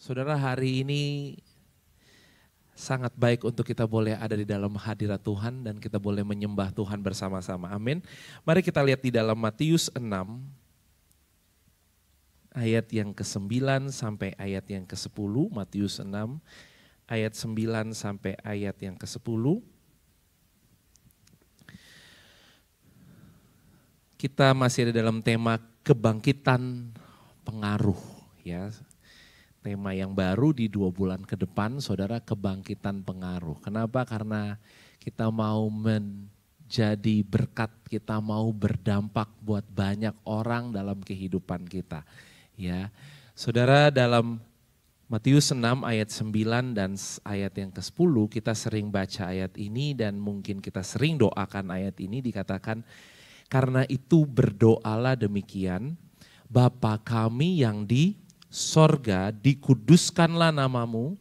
Saudara, hari ini sangat baik untuk kita boleh ada di dalam hadirat Tuhan dan kita boleh menyembah Tuhan bersama-sama. Amin. Mari kita lihat di dalam Matius 6 ayat yang ke-9 sampai ayat yang ke-10. Matius 6 ayat 9 sampai ayat yang ke-10. Kita masih ada dalam tema kebangkitan pengaruh, ya. Tema yang baru di 2 bulan ke depan, saudara, kebangkitan pengaruh. Kenapa? Karena kita mau menjadi berkat, kita mau berdampak buat banyak orang dalam kehidupan kita. Ya, saudara, dalam Matius 6 ayat 9 dan ayat yang ke-10 kita sering baca ayat ini dan mungkin kita sering doakan ayat ini, dikatakan, karena itu berdoalah demikian, Bapa kami yang di sorga, dikuduskanlah namamu,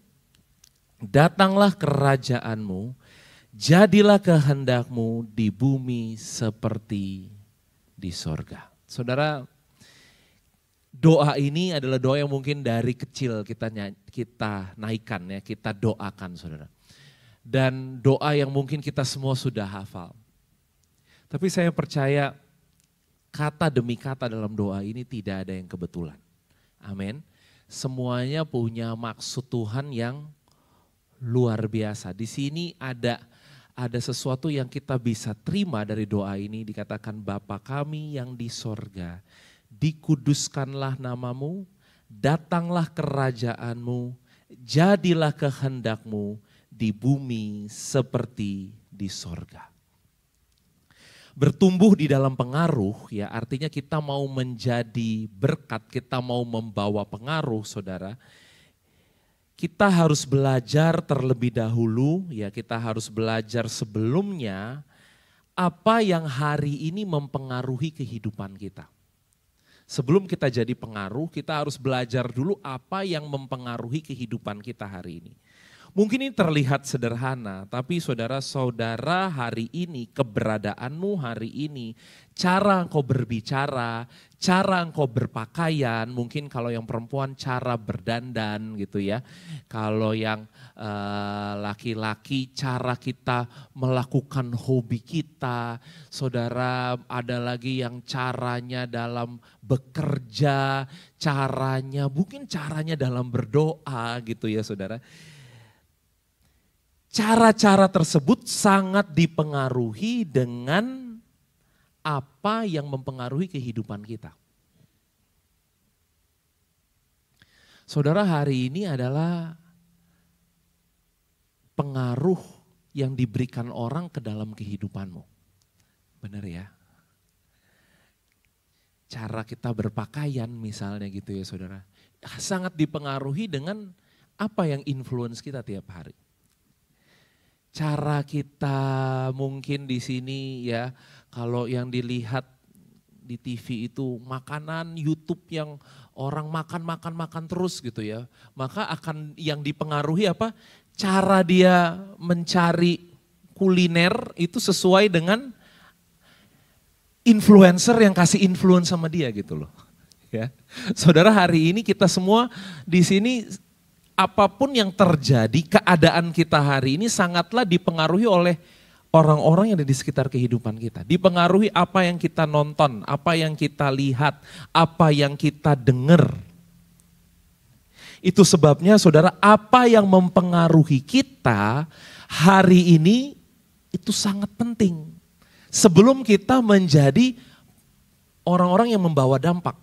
datanglah kerajaanmu, jadilah kehendakmu di bumi seperti di sorga. Saudara, doa ini adalah doa yang mungkin dari kecil kita naikkan, ya, kita doakan, saudara. Dan doa yang mungkin kita semua sudah hafal. Tapi saya percaya kata demi kata dalam doa ini tidak ada yang kebetulan. Amin. Semuanya punya maksud Tuhan yang luar biasa. Di sini ada sesuatu yang kita bisa terima dari doa ini, dikatakan Bapa kami yang di sorga, dikuduskanlah namamu, datanglah kerajaanmu, jadilah kehendakmu di bumi seperti di sorga. Bertumbuh di dalam pengaruh, ya, artinya kita mau menjadi berkat, kita mau membawa pengaruh, saudara. Kita harus belajar terlebih dahulu, ya, kita harus belajar sebelumnya apa yang hari ini mempengaruhi kehidupan kita. Sebelum kita jadi pengaruh, kita harus belajar dulu apa yang mempengaruhi kehidupan kita hari ini. Mungkin ini terlihat sederhana, tapi saudara-saudara hari ini, keberadaanmu hari ini, cara engkau berbicara, cara engkau berpakaian, mungkin kalau yang perempuan cara berdandan gitu ya. Kalau yang laki-laki cara kita melakukan hobi kita, saudara, ada lagi yang caranya dalam bekerja, mungkin caranya dalam berdoa gitu ya, saudara. Cara-cara tersebut sangat dipengaruhi dengan apa yang mempengaruhi kehidupan kita. Saudara, hari ini adalah pengaruh yang diberikan orang ke dalam kehidupanmu. Benar ya? Cara kita berpakaian misalnya gitu ya, saudara. Sangat dipengaruhi dengan apa yang influence kita tiap hari. Cara kita mungkin di sini, ya, kalau yang dilihat di TV itu makanan YouTube yang orang makan terus gitu ya. Maka akan yang dipengaruhi apa? Cara dia mencari kuliner itu sesuai dengan influencer yang kasih influence sama dia gitu loh. Ya. Saudara, hari ini kita semua di sini, apapun yang terjadi, keadaan kita hari ini sangatlah dipengaruhi oleh orang-orang yang ada di sekitar kehidupan kita. Dipengaruhi apa yang kita nonton, apa yang kita lihat, apa yang kita dengar. Itu sebabnya, saudara, apa yang mempengaruhi kita hari ini itu sangat penting. Sebelum kita menjadi orang-orang yang membawa dampak.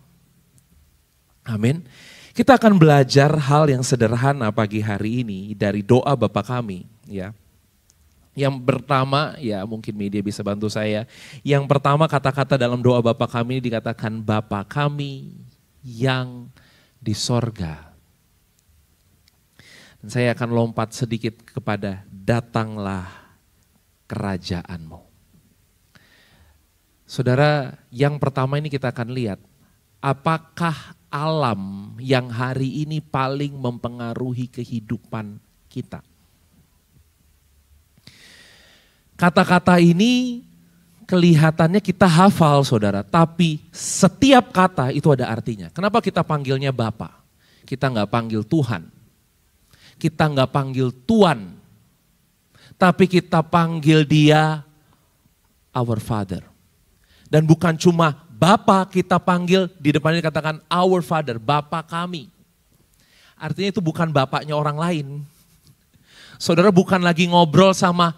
Amin. Kita akan belajar hal yang sederhana pagi hari ini dari doa Bapa kami, ya. Yang pertama, ya mungkin media bisa bantu saya. Yang pertama, kata-kata dalam doa Bapa kami dikatakan Bapa kami yang di sorga. Dan saya akan lompat sedikit kepada datanglah kerajaanmu. Saudara, yang pertama ini kita akan lihat apakah alam yang hari ini paling mempengaruhi kehidupan kita. Kata-kata ini kelihatannya kita hafal, saudara, tapi setiap kata itu ada artinya. Kenapa kita panggilnya Bapa? Kita nggak panggil Tuhan, kita nggak panggil Tuan, tapi kita panggil dia our Father. Dan bukan cuma Bapa kita panggil, di depannya dikatakan our Father, Bapa kami. Artinya itu bukan bapaknya orang lain. Saudara bukan lagi ngobrol sama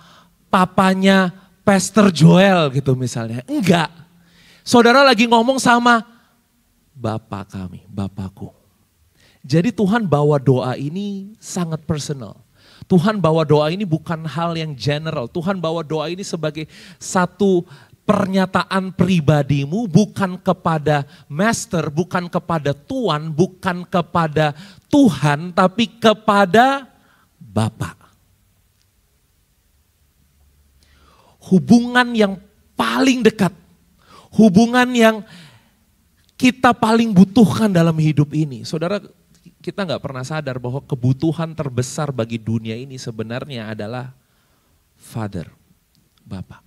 papanya Pastor Joel gitu misalnya. Enggak. Saudara lagi ngomong sama Bapa kami, Bapakku. Jadi Tuhan bawa doa ini sangat personal. Tuhan bawa doa ini bukan hal yang general. Tuhan bawa doa ini sebagai satu pernyataan pribadimu, bukan kepada master, bukan kepada tuan, bukan kepada Tuhan, tapi kepada Bapa. Hubungan yang paling dekat, hubungan yang kita paling butuhkan dalam hidup ini. Saudara, kita nggak pernah sadar bahwa kebutuhan terbesar bagi dunia ini sebenarnya adalah Father, Bapa.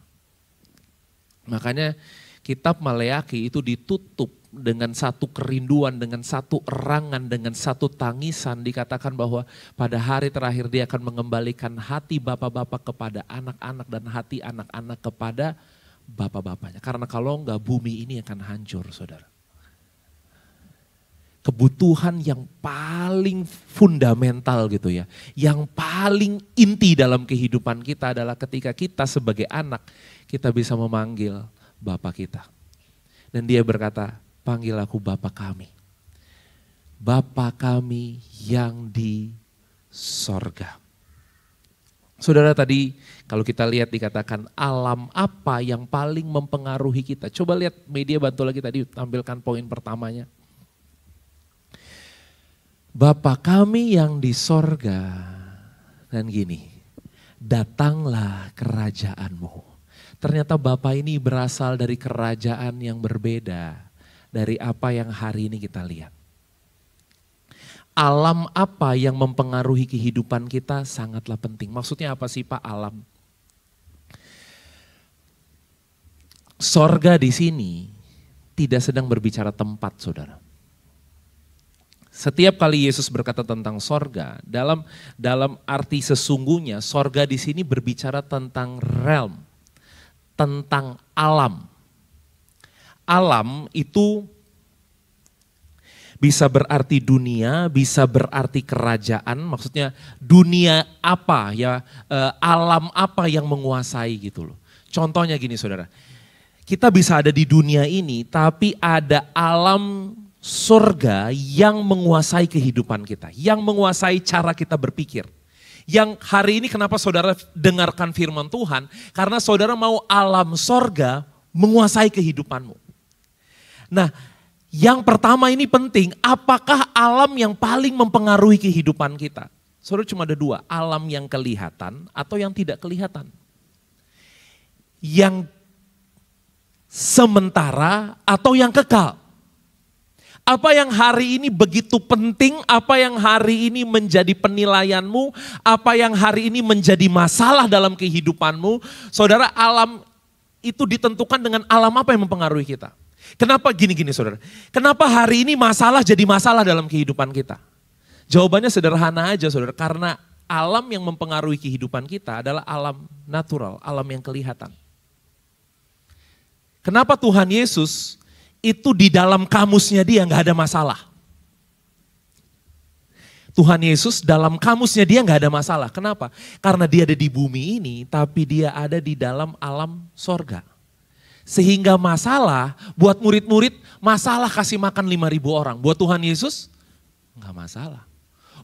Makanya kitab Maleaki itu ditutup dengan satu kerinduan, dengan satu erangan, dengan satu tangisan. Dikatakan bahwa pada hari terakhir dia akan mengembalikan hati bapak-bapak kepada anak-anak dan hati anak-anak kepada bapak-bapaknya. Karena kalau enggak bumi ini akan hancur, saudara. Kebutuhan yang paling fundamental gitu ya, yang paling inti dalam kehidupan kita adalah ketika kita sebagai anak, kita bisa memanggil Bapa kita. Dan dia berkata, panggil aku Bapa kami. Bapa kami yang di sorga. Saudara, tadi kalau kita lihat dikatakan alam apa yang paling mempengaruhi kita. Coba lihat media, bantu lagi tadi tampilkan poin pertamanya. Bapa kami yang di sorga, dan gini, datanglah kerajaanmu. Ternyata Bapa ini berasal dari kerajaan yang berbeda dari apa yang hari ini kita lihat. Alam apa yang mempengaruhi kehidupan kita sangatlah penting. Maksudnya apa sih Pak alam? Sorga di sini tidak sedang berbicara tempat, saudara. Setiap kali Yesus berkata tentang sorga, dalam arti sesungguhnya sorga di sini berbicara tentang realm, tentang alam. Alam itu bisa berarti dunia, bisa berarti kerajaan. Maksudnya dunia apa ya, alam apa yang menguasai gitu loh. Contohnya gini saudara, kita bisa ada di dunia ini tapi ada alam surga yang menguasai kehidupan kita, yang menguasai cara kita berpikir. Yang hari ini kenapa saudara dengarkan firman Tuhan, karena saudara mau alam surga menguasai kehidupanmu. Nah, yang pertama ini penting, apakah alam yang paling mempengaruhi kehidupan kita? Saudara cuma ada dua, alam yang kelihatan atau yang tidak kelihatan. Yang sementara atau yang kekal. Apa yang hari ini begitu penting, apa yang hari ini menjadi penilaianmu, apa yang hari ini menjadi masalah dalam kehidupanmu, saudara, alam itu ditentukan dengan alam apa yang mempengaruhi kita. Kenapa gini-gini saudara? Kenapa hari ini masalah jadi masalah dalam kehidupan kita? Jawabannya sederhana aja saudara, karena alam yang mempengaruhi kehidupan kita adalah alam natural, alam yang kelihatan. Kenapa Tuhan Yesus itu di dalam kamusnya dia nggak ada masalah. Tuhan Yesus dalam kamusnya dia nggak ada masalah. Kenapa? Karena dia ada di bumi ini, tapi dia ada di dalam alam sorga. Sehingga masalah buat murid-murid, masalah kasih makan 5.000 orang. Buat Tuhan Yesus nggak masalah.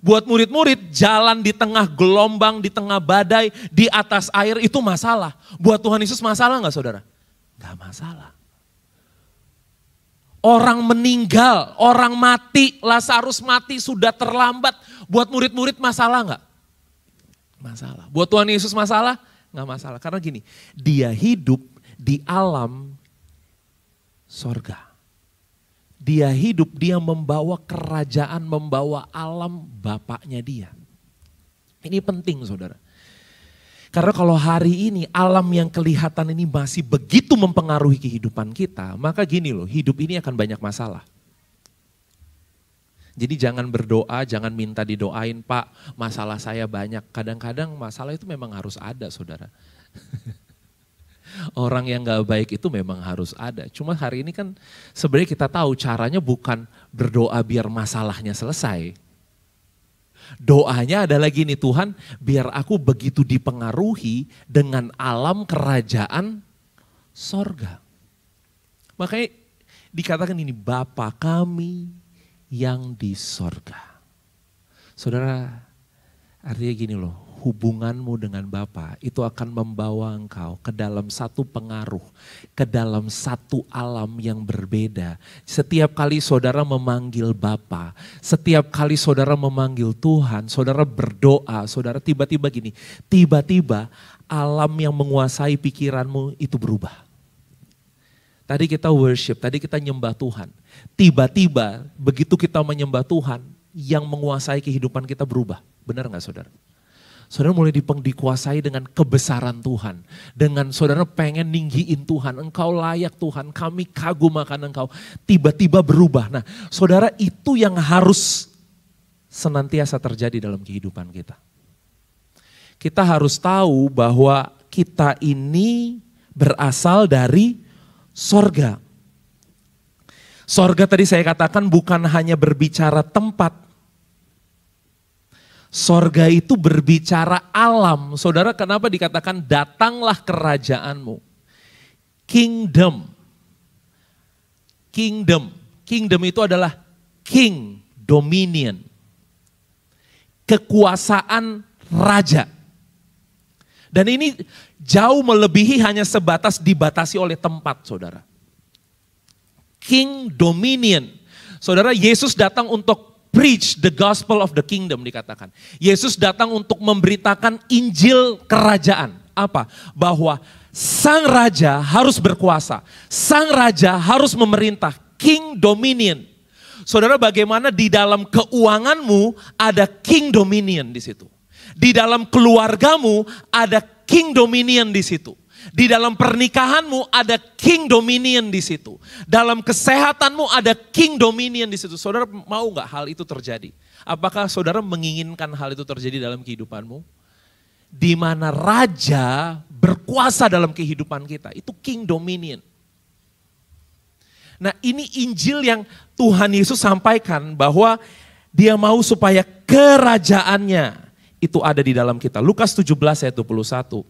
Buat murid-murid jalan di tengah gelombang, di tengah badai, di atas air itu masalah. Buat Tuhan Yesus masalah nggak saudara? Nggak masalah. Orang meninggal, orang mati, Lazarus mati sudah terlambat. Buat murid-murid masalah enggak? Masalah. Buat Tuhan Yesus masalah? Enggak masalah. Karena gini, dia hidup di alam sorga. Dia hidup, dia membawa kerajaan, membawa alam bapaknya dia. Ini penting saudara. Karena kalau hari ini alam yang kelihatan ini masih begitu mempengaruhi kehidupan kita, maka gini loh, hidup ini akan banyak masalah. Jadi jangan berdoa, jangan minta didoain, Pak masalah saya banyak. Kadang-kadang masalah itu memang harus ada, saudara. Orang yang gak baik itu memang harus ada. Cuma hari ini kan sebenarnya kita tahu caranya bukan berdoa biar masalahnya selesai. Doanya adalah gini, Tuhan biar aku begitu dipengaruhi dengan alam kerajaan sorga. Makanya dikatakan ini, Bapa kami yang di sorga. Saudara, artinya gini loh, hubunganmu dengan Bapa itu akan membawa engkau ke dalam satu pengaruh, ke dalam satu alam yang berbeda. Setiap kali saudara memanggil Bapa, setiap kali saudara memanggil Tuhan, saudara berdoa, saudara tiba-tiba gini, tiba-tiba alam yang menguasai pikiranmu itu berubah. Tadi kita worship, tadi kita nyembah Tuhan. Tiba-tiba begitu kita menyembah Tuhan, yang menguasai kehidupan kita berubah. Benar gak saudara? Saudara mulai dikuasai dengan kebesaran Tuhan. Dengan saudara pengen ninggiin Tuhan. Engkau layak Tuhan, kami kagum akan engkau. Tiba-tiba berubah. Nah saudara, itu yang harus senantiasa terjadi dalam kehidupan kita. Kita harus tahu bahwa kita ini berasal dari sorga. Sorga tadi saya katakan bukan hanya berbicara tempat. Sorga itu berbicara alam. Saudara, kenapa dikatakan datanglah kerajaanmu? Kingdom. Kingdom. Kingdom itu adalah king, dominion. Kekuasaan raja. Dan ini jauh melebihi hanya sebatas dibatasi oleh tempat, saudara. King dominion. Saudara, Yesus datang untuk preach the gospel of the kingdom dikatakan. Yesus datang untuk memberitakan Injil kerajaan. Apa? Bahwa sang raja harus berkuasa. Sang raja harus memerintah. King dominion. Saudara, bagaimana di dalam keuanganmu ada king dominion di situ. Di dalam keluargamu ada king dominion di situ. Di dalam pernikahanmu ada king dominion di situ. Dalam kesehatanmu ada king dominion di situ. Saudara mau gak hal itu terjadi? Apakah saudara menginginkan hal itu terjadi dalam kehidupanmu? Di mana raja berkuasa dalam kehidupan kita. Itu king dominion. Nah ini Injil yang Tuhan Yesus sampaikan bahwa dia mau supaya kerajaannya itu ada di dalam kita. Lukas 17 ayat 21.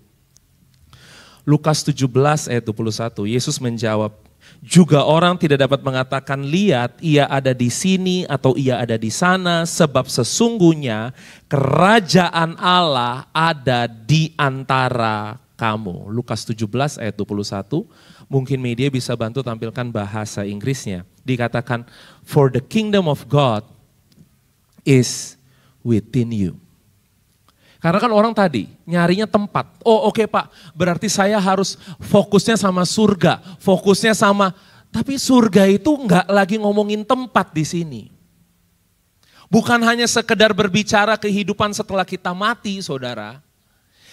Lukas 17 ayat 21. Yesus menjawab, juga orang tidak dapat mengatakan lihat ia ada di sini atau ia ada di sana, sebab sesungguhnya kerajaan Allah ada di antara kamu. Lukas 17 ayat 21. Mungkin media bisa bantu tampilkan bahasa Inggrisnya. Dikatakan, for the kingdom of God is within you. Karena kan orang tadi nyarinya tempat. Oh oke Pak, berarti saya harus fokusnya sama surga. Fokusnya sama, tapi surga itu enggak lagi ngomongin tempat di sini. Bukan hanya sekedar berbicara kehidupan setelah kita mati, saudara.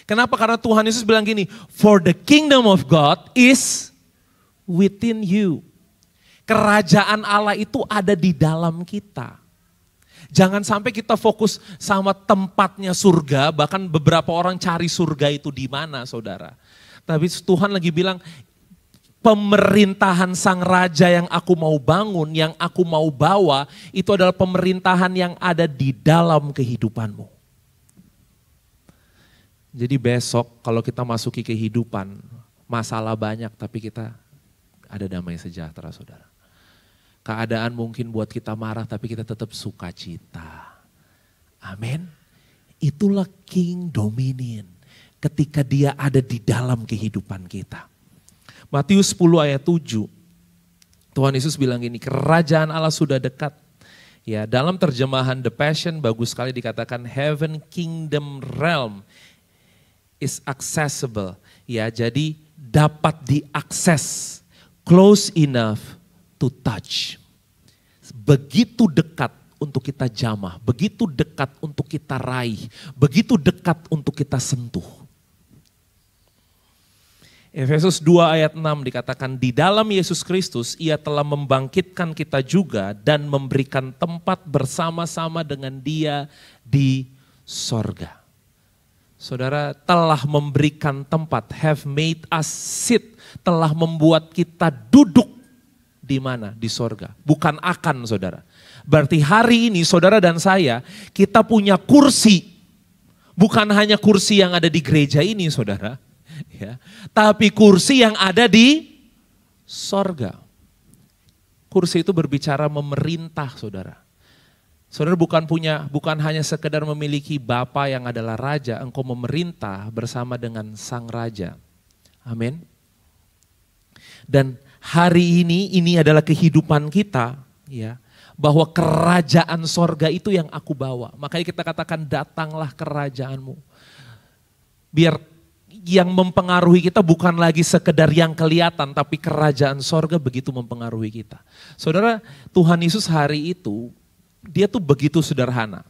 Kenapa? Karena Tuhan Yesus bilang gini, for the kingdom of God is within you. Kerajaan Allah itu ada di dalam kita. Jangan sampai kita fokus sama tempatnya surga, bahkan beberapa orang cari surga itu di mana, saudara. Tapi Tuhan lagi bilang, pemerintahan sang raja yang aku mau bangun, yang aku mau bawa, itu adalah pemerintahan yang ada di dalam kehidupanmu. Jadi besok kalau kita masuki kehidupan, masalah banyak tapi kita ada damai sejahtera, saudara. Keadaan mungkin buat kita marah tapi kita tetap sukacita. Amin. Itulah king dominion ketika dia ada di dalam kehidupan kita. Matius 10 ayat 7. Tuhan Yesus bilang gini, kerajaan Allah sudah dekat. Ya, dalam terjemahan The Passion bagus sekali dikatakan heaven kingdom realm is accessible. Ya, jadi dapat diakses, close enough to touch. Begitu dekat untuk kita jamah, begitu dekat untuk kita raih, begitu dekat untuk kita sentuh. Efesus 2 ayat 6 dikatakan, di dalam Yesus Kristus ia telah membangkitkan kita juga dan memberikan tempat bersama-sama dengan Dia di sorga. Saudara, telah memberikan tempat, have made us sit, telah membuat kita duduk di mana? Di sorga. Bukan akan, saudara. Berarti hari ini saudara dan saya, kita punya kursi. Bukan hanya kursi yang ada di gereja ini, saudara. Ya, tapi kursi yang ada di sorga. Kursi itu berbicara memerintah, saudara. Saudara bukan hanya sekedar memiliki Bapa yang adalah Raja, engkau memerintah bersama dengan Sang Raja. Amin. Dan hari ini adalah kehidupan kita, ya, bahwa kerajaan sorga itu yang aku bawa. Makanya kita katakan datanglah kerajaanmu. Biar yang mempengaruhi kita bukan lagi sekedar yang kelihatan, tapi kerajaan sorga begitu mempengaruhi kita. Saudara, Tuhan Yesus hari itu, dia tuh begitu sederhana.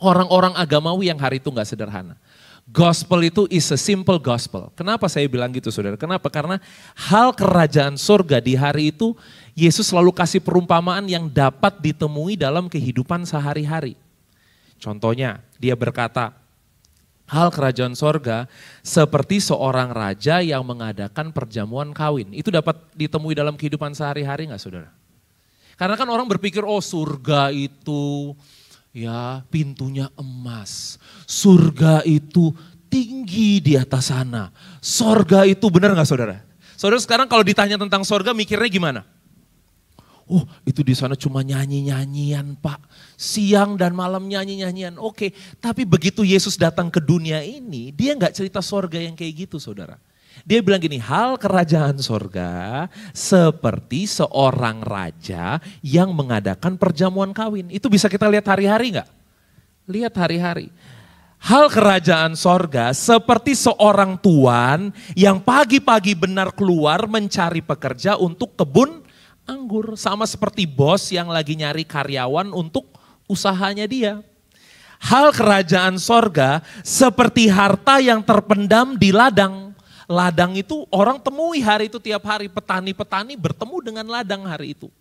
Orang-orang agamawi yang hari itu gak sederhana. Gospel itu is a simple gospel. Kenapa saya bilang gitu, saudara? Kenapa? Karena hal kerajaan sorga di hari itu, Yesus selalu kasih perumpamaan yang dapat ditemui dalam kehidupan sehari-hari. Contohnya, dia berkata, hal kerajaan sorga seperti seorang raja yang mengadakan perjamuan kawin. Itu dapat ditemui dalam kehidupan sehari-hari gak, saudara? Karena kan orang berpikir, oh surga itu ya pintunya emas. Surga itu tinggi di atas sana. Sorga itu benar gak, saudara? Saudara sekarang kalau ditanya tentang sorga mikirnya gimana? Oh itu di sana cuma nyanyi-nyanyian Pak. Siang dan malam nyanyi-nyanyian. Oke, tapi begitu Yesus datang ke dunia ini, dia gak cerita sorga yang kayak gitu, saudara. Dia bilang gini, hal kerajaan sorga seperti seorang raja yang mengadakan perjamuan kawin. Itu bisa kita lihat hari-hari gak? Lihat hari-hari. Hal kerajaan sorga seperti seorang tuan yang pagi-pagi benar keluar mencari pekerja untuk kebun anggur. Sama seperti bos yang lagi nyari karyawan untuk usahanya dia. Hal kerajaan sorga seperti harta yang terpendam di ladang. Ladang itu orang temui hari itu tiap hari. Petani-petani bertemu dengan ladang hari itu.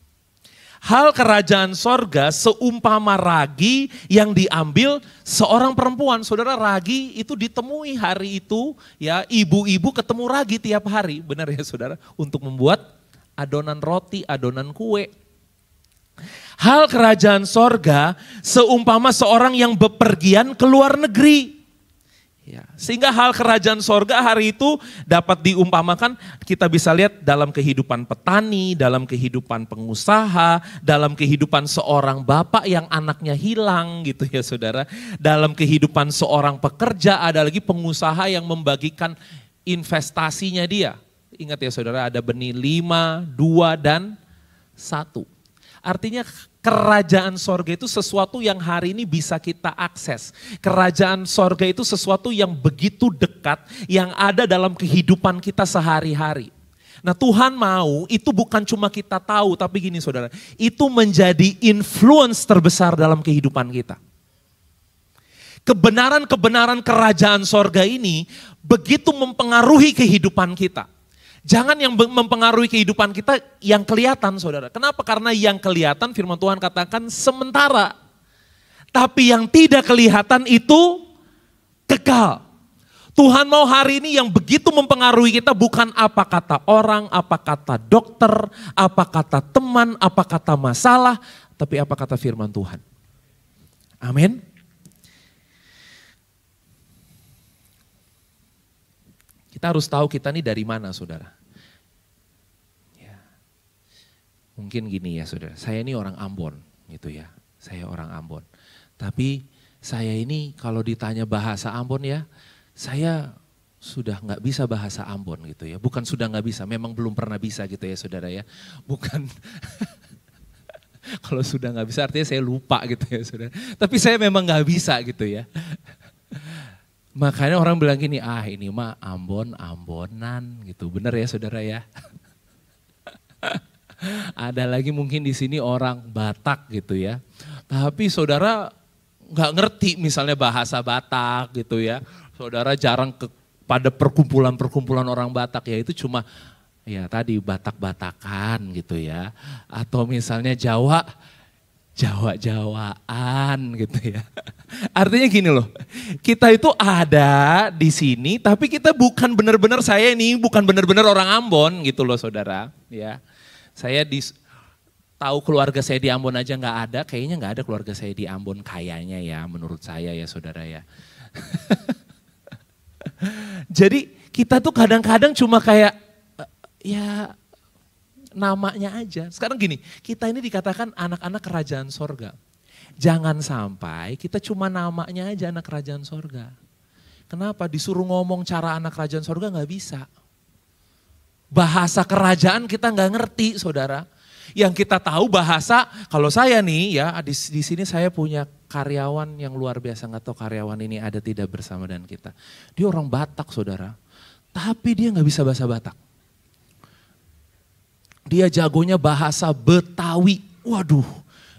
Hal kerajaan sorga seumpama ragi yang diambil seorang perempuan. Saudara, ragi itu ditemui hari itu, ya ibu-ibu ketemu ragi tiap hari. Benar ya saudara? Untuk membuat adonan roti, adonan kue. Hal kerajaan sorga seumpama seorang yang bepergian ke luar negeri. Ya, sehingga hal kerajaan sorga hari itu dapat diumpamakan, kita bisa lihat dalam kehidupan petani, dalam kehidupan pengusaha, dalam kehidupan seorang bapak yang anaknya hilang gitu ya saudara. Dalam kehidupan seorang pekerja, ada lagi pengusaha yang membagikan investasinya dia. Ingat ya saudara, ada benih 5, 2, dan 1. Artinya kerajaan sorga itu sesuatu yang hari ini bisa kita akses. Kerajaan sorga itu sesuatu yang begitu dekat, yang ada dalam kehidupan kita sehari-hari. Nah Tuhan mau itu bukan cuma kita tahu, tapi gini saudara, itu menjadi influence terbesar dalam kehidupan kita. Kebenaran-kebenaran kerajaan sorga ini begitu mempengaruhi kehidupan kita. Jangan yang mempengaruhi kehidupan kita yang kelihatan saudara. Kenapa? Karena yang kelihatan firman Tuhan katakan sementara. Tapi yang tidak kelihatan itu kekal. Tuhan mau hari ini yang begitu mempengaruhi kita bukan apa kata orang, apa kata dokter, apa kata teman, apa kata masalah. Tapi apa kata firman Tuhan. Amin. Kita harus tahu kita ini dari mana saudara. Ya. Mungkin gini ya saudara, saya ini orang Ambon gitu ya. Saya orang Ambon. Tapi saya ini kalau ditanya bahasa Ambon ya, saya sudah nggak bisa bahasa Ambon gitu ya. Bukan sudah nggak bisa, memang belum pernah bisa gitu ya saudara ya. Bukan, kalau sudah nggak bisa artinya saya lupa gitu ya saudara. Tapi saya memang nggak bisa gitu ya. Makanya orang bilang gini, ah ini mah Ambon-Ambonan gitu. Benar ya saudara ya. Ada lagi mungkin di sini orang Batak gitu ya. Tapi saudara nggak ngerti misalnya bahasa Batak gitu ya. Saudara jarang pada perkumpulan-perkumpulan orang Batak ya itu cuma ya tadi Batak-Batakan gitu ya. Atau misalnya Jawa-Jawaan gitu ya. Artinya gini loh, kita itu ada di sini tapi kita bukan benar-benar saya ini bukan benar-benar orang Ambon gitu loh saudara. Ya, saya tahu keluarga saya di Ambon aja nggak ada, kayaknya nggak ada keluarga saya di Ambon kayaknya ya menurut saya ya saudara ya. Jadi kita tuh kadang-kadang cuma kayak ya namanya aja. Sekarang gini, kita ini dikatakan anak-anak kerajaan sorga. Jangan sampai kita cuma namanya aja anak kerajaan sorga. Kenapa? Disuruh ngomong cara anak kerajaan sorga nggak bisa. Bahasa kerajaan kita nggak ngerti saudara. Yang kita tahu bahasa, kalau saya nih ya di sini saya punya karyawan yang luar biasa, nggak tahu karyawan ini ada tidak bersama dengan kita. Dia orang Batak saudara, tapi dia nggak bisa bahasa Batak. Dia jagonya bahasa Betawi, waduh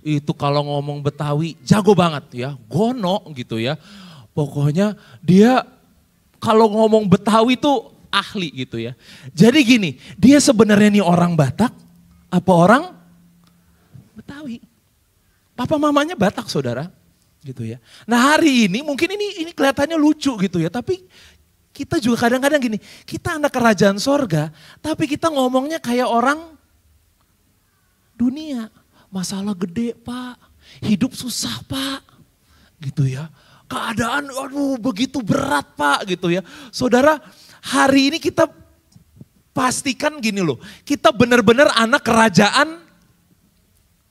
itu kalau ngomong Betawi jago banget ya, gono gitu ya. Pokoknya dia kalau ngomong Betawi tuh ahli gitu ya. Jadi gini, dia sebenarnya nih orang Batak, apa orang Betawi. Papa mamanya Batak saudara gitu ya. Nah hari ini mungkin ini kelihatannya lucu gitu ya. Tapi kita juga kadang-kadang gini, kita anak kerajaan sorga tapi kita ngomongnya kayak orang dunia. Masalah gede pak, hidup susah pak gitu ya. Keadaan aduh begitu berat pak gitu ya. Saudara hari ini kita pastikan gini loh, kita benar-benar anak kerajaan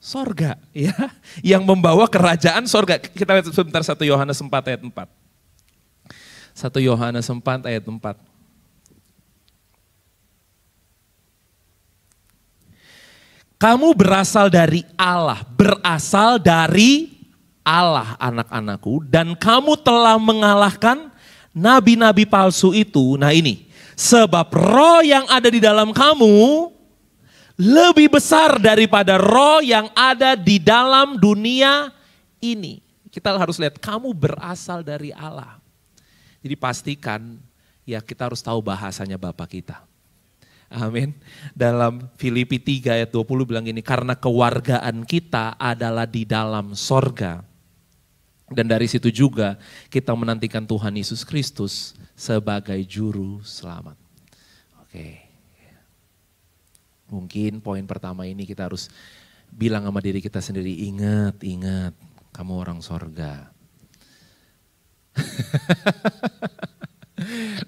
sorga ya, yang membawa kerajaan sorga. Kita lihat sebentar 1 Yohanes 4 ayat 4. 1 Yohanes 4 ayat 4. Kamu berasal dari Allah anak-anakku, dan kamu telah mengalahkan nabi-nabi palsu itu. Nah ini, sebab roh yang ada di dalam kamu lebih besar daripada roh yang ada di dalam dunia ini. Kita harus lihat, kamu berasal dari Allah. Jadi pastikan ya kita harus tahu bahasanya Bapa kita. Amin. Dalam Filipi 3 ayat 20 bilang gini, karena kewargaan kita adalah di dalam sorga. Dan dari situ juga kita menantikan Tuhan Yesus Kristus sebagai juru selamat. Oke. Mungkin poin pertama ini kita harus bilang sama diri kita sendiri, ingat kamu orang sorga.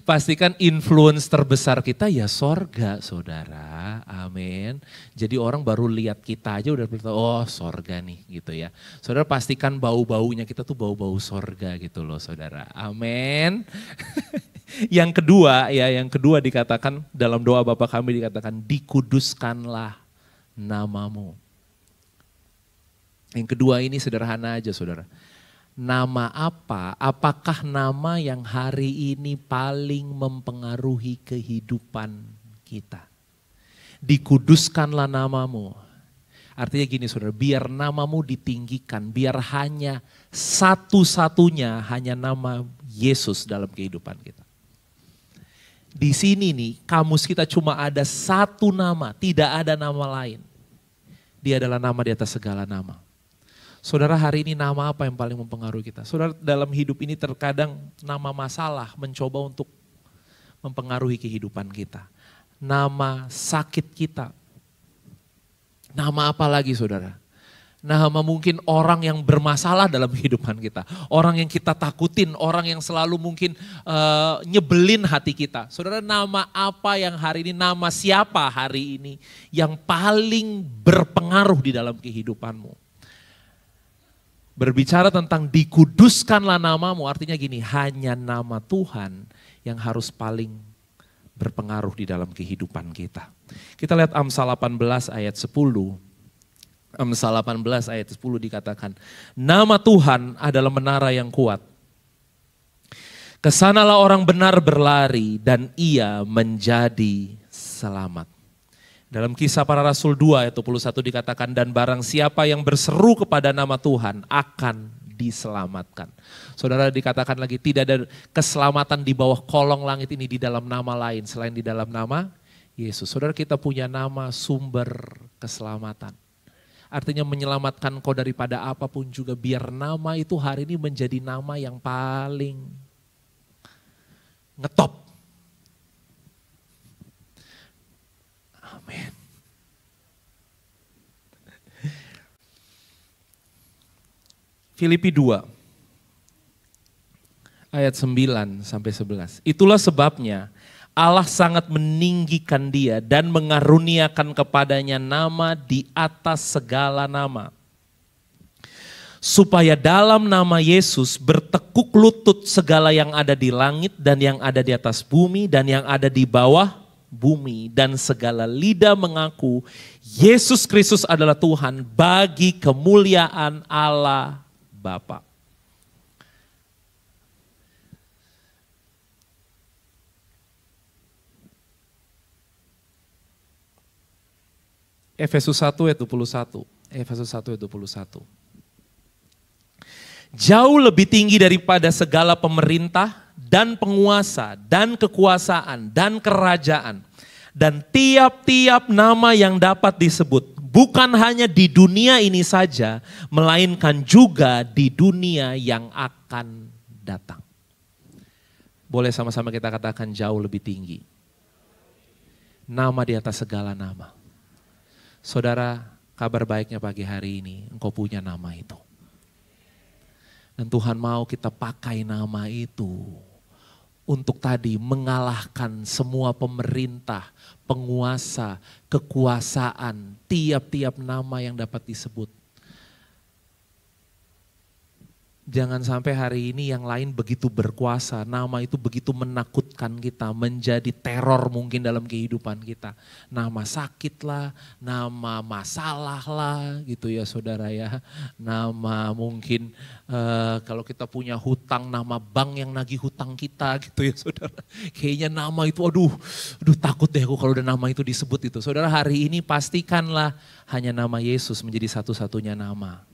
Pastikan influence terbesar kita ya sorga saudara, amin. Jadi orang baru lihat kita aja udah berkata, oh sorga nih gitu ya. Saudara pastikan bau-baunya kita tuh bau-bau sorga gitu loh saudara, amin. Yang kedua dikatakan dalam doa Bapa kami dikatakan dikuduskanlah namamu. Yang kedua ini sederhana aja saudara. Nama apa? Apakah nama yang hari ini paling mempengaruhi kehidupan kita? Dikuduskanlah namamu. Artinya gini saudara, biar namamu ditinggikan, biar hanya satu-satunya hanya nama Yesus dalam kehidupan kita. Di sini nih, kamus kita cuma ada satu nama, tidak ada nama lain. Dia adalah nama di atas segala nama. Saudara hari ini nama apa yang paling mempengaruhi kita? Saudara dalam hidup ini terkadang nama masalah mencoba untuk mempengaruhi kehidupan kita. Nama sakit kita. Nama apa lagi saudara? Nama mungkin orang yang bermasalah dalam kehidupan kita. Orang yang kita takutin, orang yang selalu mungkin nyebelin hati kita. Saudara nama apa yang hari ini, nama siapa hari ini yang paling berpengaruh di dalam kehidupanmu? Berbicara tentang dikuduskanlah namamu, artinya gini, hanya nama Tuhan yang harus paling berpengaruh di dalam kehidupan kita. Kita lihat Amsal 18 ayat 10. Amsal 18 ayat 10 dikatakan, nama Tuhan adalah menara yang kuat. Kesanalah orang benar berlari dan ia menjadi selamat. Dalam Kisah Para Rasul 2 ayat 21 dikatakan, dan barang siapa yang berseru kepada nama Tuhan akan diselamatkan. Saudara, dikatakan lagi tidak ada keselamatan di bawah kolong langit ini di dalam nama lain selain di dalam nama Yesus. Saudara, kita punya nama sumber keselamatan. Artinya menyelamatkan kau daripada apapun juga, biar nama itu hari ini menjadi nama yang paling ngetop. Amin. Filipi 2 ayat 9 sampai 11. Itulah sebabnya Allah sangat meninggikan dia dan mengaruniakan kepadanya nama di atas segala nama. Supaya dalam nama Yesus bertekuk lutut segala yang ada di langit dan yang ada di atas bumi dan yang ada di bawah bumi. Dan segala lidah mengaku Yesus Kristus adalah Tuhan bagi kemuliaan Allah Bapa. Efesus 1 ayat 21. Efesus 1 ayat 21. Jauh lebih tinggi daripada segala pemerintah dan penguasa dan kekuasaan dan kerajaan dan tiap-tiap nama yang dapat disebut. Bukan hanya di dunia ini saja, melainkan juga di dunia yang akan datang. Boleh sama-sama kita katakan jauh lebih tinggi. Nama di atas segala nama. Saudara, kabar baiknya pagi hari ini, engkau punya nama itu. Dan Tuhan mau kita pakai nama itu untuk tadi mengalahkan semua pemerintah, penguasa, kekuasaan, tiap-tiap nama yang dapat disebut. Jangan sampai hari ini yang lain begitu berkuasa, nama itu begitu menakutkan kita, menjadi teror mungkin dalam kehidupan kita. Nama sakit lah, nama masalah lah gitu ya saudara ya. Nama mungkin kalau kita punya hutang, nama bank yang nagih hutang kita gitu ya saudara. Kayaknya nama itu aduh takut deh aku kalau udah nama itu disebut itu. Saudara, hari ini pastikanlah hanya nama Yesus menjadi satu-satunya nama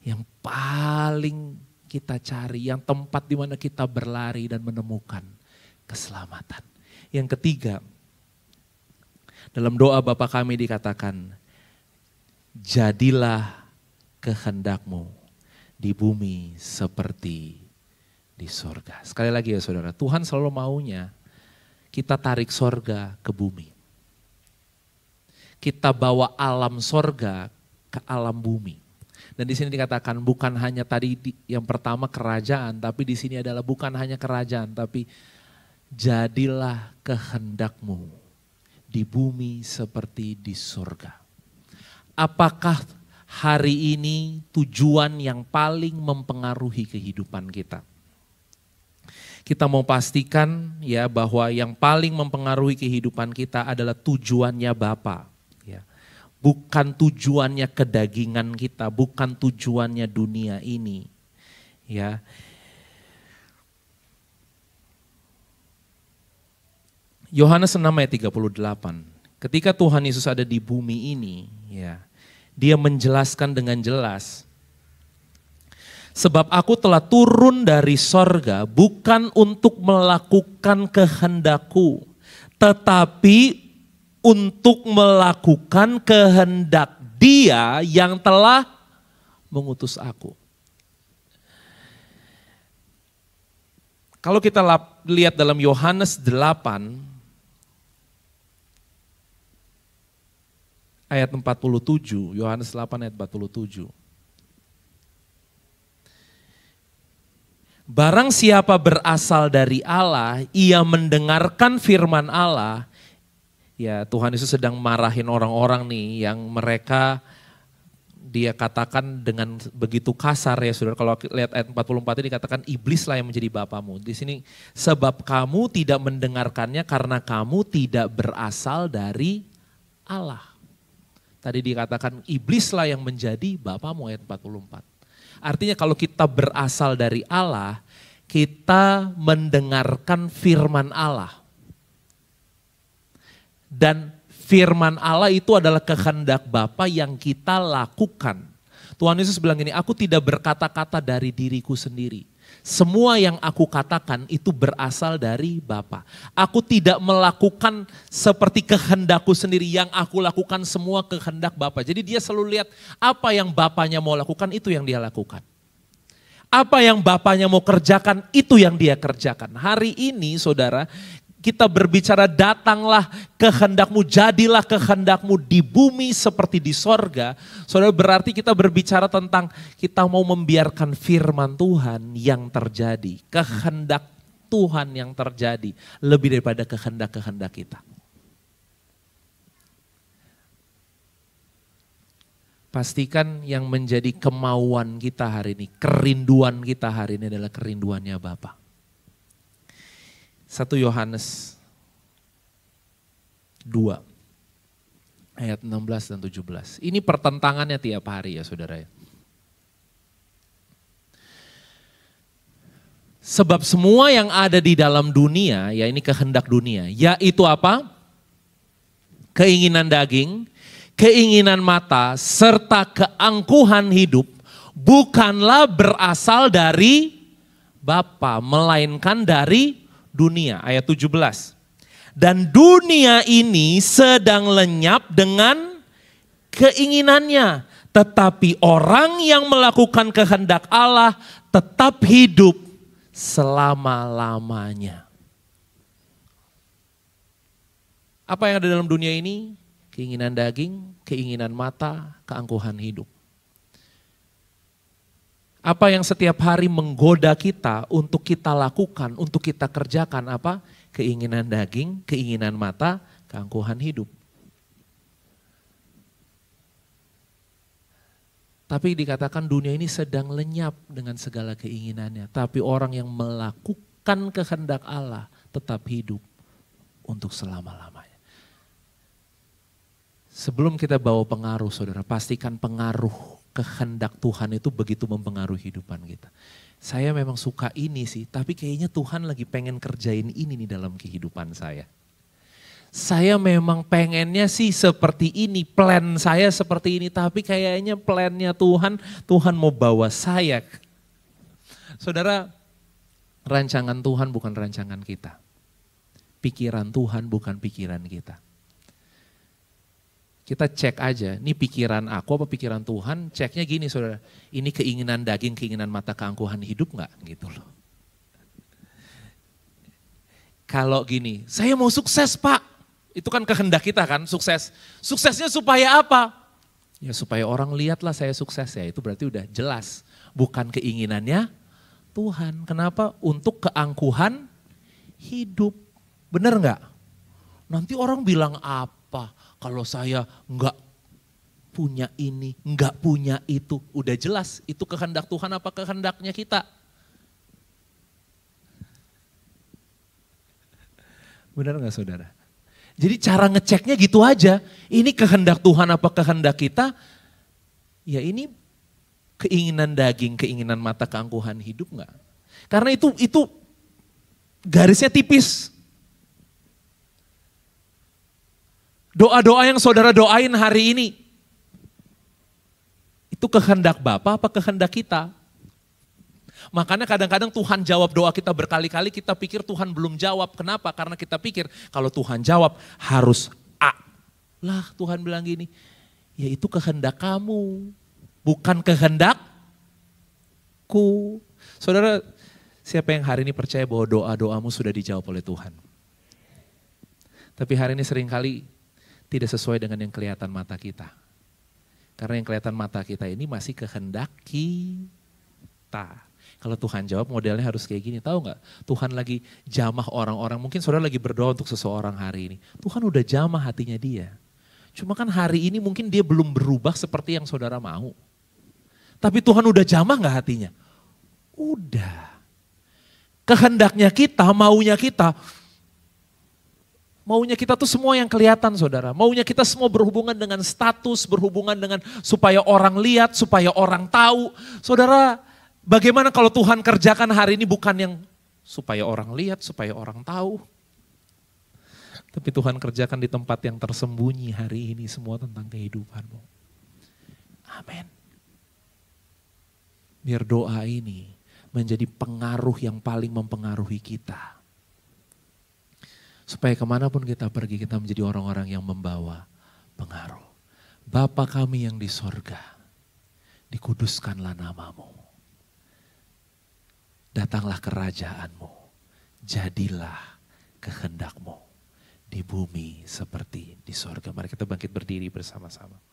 yang paling kita cari, yang tempat di mana kita berlari dan menemukan keselamatan. Yang ketiga, dalam doa Bapa kami dikatakan, jadilah kehendakmu di bumi seperti di sorga. Sekali lagi ya saudara, Tuhan selalu maunya kita tarik sorga ke bumi. Kita bawa alam sorga ke alam bumi. Dan di sini dikatakan bukan hanya tadi yang pertama kerajaan, tapi di sini adalah bukan hanya kerajaan, tapi jadilah kehendakmu di bumi seperti di surga. Apakah hari ini tujuan yang paling mempengaruhi kehidupan kita? Kita mau pastikan ya bahwa yang paling mempengaruhi kehidupan kita adalah tujuannya Bapa. Bukan tujuannya kedagingan kita, bukan tujuannya dunia ini. Ya. Yohanes 6 ayat 38. Ketika Tuhan Yesus ada di bumi ini, ya, dia menjelaskan dengan jelas. Sebab aku telah turun dari sorga bukan untuk melakukan kehendakku, tetapi untuk melakukan kehendak Dia yang telah mengutus aku. Kalau kita lihat dalam Yohanes 8 ayat 47, Yohanes 8 ayat 47. Barang siapa berasal dari Allah, ia mendengarkan firman Allah. Ya, Tuhan Yesus sedang marahin orang-orang nih yang mereka dia katakan dengan begitu kasar ya saudara. Kalau lihat ayat 44 ini dikatakan iblislah yang menjadi bapamu. Di sini sebab kamu tidak mendengarkannya karena kamu tidak berasal dari Allah. Tadi dikatakan iblislah yang menjadi bapamu ayat 44. Artinya kalau kita berasal dari Allah, kita mendengarkan firman Allah. Dan firman Allah itu adalah kehendak Bapa yang kita lakukan. Tuhan Yesus bilang gini, aku tidak berkata-kata dari diriku sendiri. Semua yang aku katakan itu berasal dari Bapa. Aku tidak melakukan seperti kehendakku sendiri, yang aku lakukan semua kehendak Bapa. Jadi dia selalu lihat apa yang Bapanya mau lakukan, itu yang dia lakukan. Apa yang Bapanya mau kerjakan, itu yang dia kerjakan. Hari ini saudara, kita berbicara datanglah kehendakmu, jadilah kehendakmu di bumi seperti di sorga. Saudara, berarti kita berbicara tentang kita mau membiarkan firman Tuhan yang terjadi. Kehendak Tuhan yang terjadi lebih daripada kehendak-kehendak kita. Pastikan yang menjadi kemauan kita hari ini, kerinduan kita hari ini adalah kerinduannya Bapa. 1 Yohanes 2 ayat 16 dan 17. Ini pertentangannya tiap hari ya saudara ya. Sebab semua yang ada di dalam dunia, ya ini kehendak dunia, yaitu apa? Keinginan daging, keinginan mata, serta keangkuhan hidup, bukanlah berasal dari Bapa, melainkan dari dunia. Ayat 17. Dan dunia ini sedang lenyap dengan keinginannya. Tetapi orang yang melakukan kehendak Allah tetap hidup selama-lamanya. Apa yang ada dalam dunia ini? Keinginan daging, keinginan mata, keangkuhan hidup. Apa yang setiap hari menggoda kita untuk kita lakukan, untuk kita kerjakan apa? Keinginan daging, keinginan mata, keangkuhan hidup. Tapi dikatakan dunia ini sedang lenyap dengan segala keinginannya. Tapi orang yang melakukan kehendak Allah tetap hidup untuk selama-lamanya. Sebelum kita bawa pengaruh saudara, pastikan pengaruh kehendak Tuhan itu begitu mempengaruhi kehidupan kita. Saya memang suka ini sih, tapi kayaknya Tuhan lagi pengen kerjain ini nih dalam kehidupan saya. Saya memang pengennya sih seperti ini, plan saya seperti ini, tapi kayaknya plannya Tuhan, Tuhan mau bawa saya. Saudara, rancangan Tuhan bukan rancangan kita. Pikiran Tuhan bukan pikiran kita. Kita cek aja, ini pikiran aku apa pikiran Tuhan, ceknya gini saudara, ini keinginan daging, keinginan mata, keangkuhan hidup enggak? Gitu loh. Kalau gini, saya mau sukses Pak, itu kan kehendak kita kan, sukses. Suksesnya supaya apa? Ya supaya orang lihatlah saya sukses ya, itu berarti udah jelas. Bukan keinginannya Tuhan, kenapa? Untuk keangkuhan hidup, benar enggak? Nanti orang bilang apa? Kalau saya enggak punya ini, enggak punya itu, udah jelas itu kehendak Tuhan apa kehendaknya kita. Benar enggak saudara? Jadi cara ngeceknya gitu aja, ini kehendak Tuhan apa kehendak kita, ya ini keinginan daging, keinginan mata, keangkuhan hidup enggak. Karena itu garisnya tipis. Doa-doa yang saudara doain hari ini, itu kehendak Bapa apa kehendak kita? Makanya kadang-kadang Tuhan jawab doa kita berkali-kali, kita pikir Tuhan belum jawab. Kenapa? Karena kita pikir kalau Tuhan jawab harus A. Lah Tuhan bilang gini, ya itu kehendak kamu, bukan kehendakku. Saudara, siapa yang hari ini percaya bahwa doa-doamu sudah dijawab oleh Tuhan? Tapi hari ini seringkali tidak sesuai dengan yang kelihatan mata kita. Karena yang kelihatan mata kita ini masih kehendak kita. Kalau Tuhan jawab modelnya harus kayak gini, tahu nggak? Tuhan lagi jamah orang-orang, mungkin saudara lagi berdoa untuk seseorang hari ini. Tuhan udah jamah hatinya dia. Cuma kan hari ini mungkin dia belum berubah seperti yang saudara mau. Tapi Tuhan udah jamah nggak hatinya? Udah. Kehendaknya kita, maunya kita tuh semua yang kelihatan saudara. Maunya kita semua berhubungan dengan status, berhubungan dengan supaya orang lihat, supaya orang tahu. Saudara, bagaimana kalau Tuhan kerjakan hari ini bukan yang supaya orang lihat, supaya orang tahu. Tapi Tuhan kerjakan di tempat yang tersembunyi hari ini semua tentang kehidupanmu. Amin. Biar doa ini menjadi pengaruh yang paling mempengaruhi kita. Supaya kemanapun kita pergi, kita menjadi orang-orang yang membawa pengaruh. Bapa kami yang di sorga, dikuduskanlah namamu. Datanglah kerajaanmu, jadilah kehendakmu di bumi seperti di sorga. Mari kita bangkit berdiri bersama-sama.